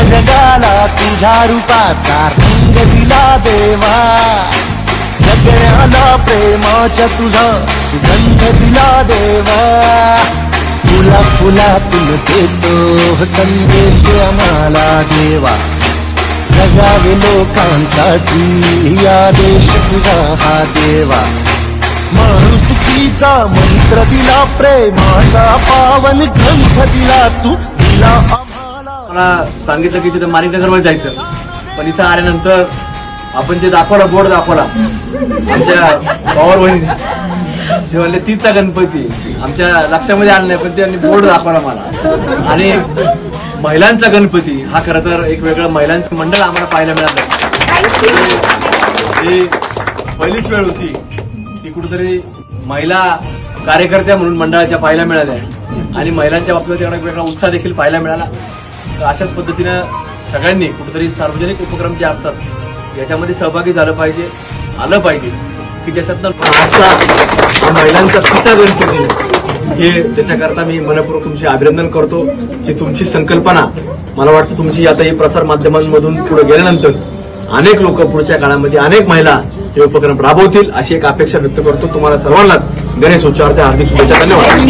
जगाला तुझ्या रूपाचा रंग दिला देवा, सगळ्याला प्रेमाच्या तुझा सुगंध दिला देवा, फुला फुलातून देतो संदेश आम्हाला देवा, जगावे लोकांसाठी या देश तुझा हा देवा, माणुसकीचा मंत्र दिला, प्रेमाचा पावन ग्रंथ दिला, तू दिला आम्हाला। मला सांगितलं की तिथे माणिकनगरमध्ये जायचं, पण इथं आल्यानंतर आपण जे दाखवला बोर्ड दाखवला आमच्या पवार वहिनी, ते म्हणले तीचा गणपती आमच्या लक्षामध्ये आलं नाही, पण त्यांनी बोर्ड दाखवला मला। आणि महिलांचा गणपती हा खरं तर एक वेगळं महिलांचं मंडळ आम्हाला पाहायला मिळालं। ही पहिलीच वेळ होती की कुठेतरी महिला कार्यकर्त्या म्हणून मंडळाच्या पाहायला मिळाल्या आणि महिलांच्या बाबतीत एवढा वेगळा उत्साह देखील पाहायला मिळाला। तर अशाच पद्धतीनं सगळ्यांनी कुठेतरी सार्वजनिक उपक्रम जे असतात याच्यामध्ये सहभागी झालं पाहिजे, आलं पाहिजे की ज्याच्यातनं आजचा महिलांचा तिचा गणपती हे त्याच्याकरता मी मनपूर्वक तुमचे अभिनंदन करतो। ही तुमची संकल्पना मला वाटतं तुमची आता ही प्रसार माध्यमांमधून पुढे गेल्यानंतर अनेक लोक पुढच्या काळामध्ये अनेक महिला हे उपक्रम राबवतील अशी एक अपेक्षा व्यक्त करतो। तुम्हाला सर्वांनाच गणेश उत्सवाच्या हार्दिक शुभेच्छा। धन्यवाद।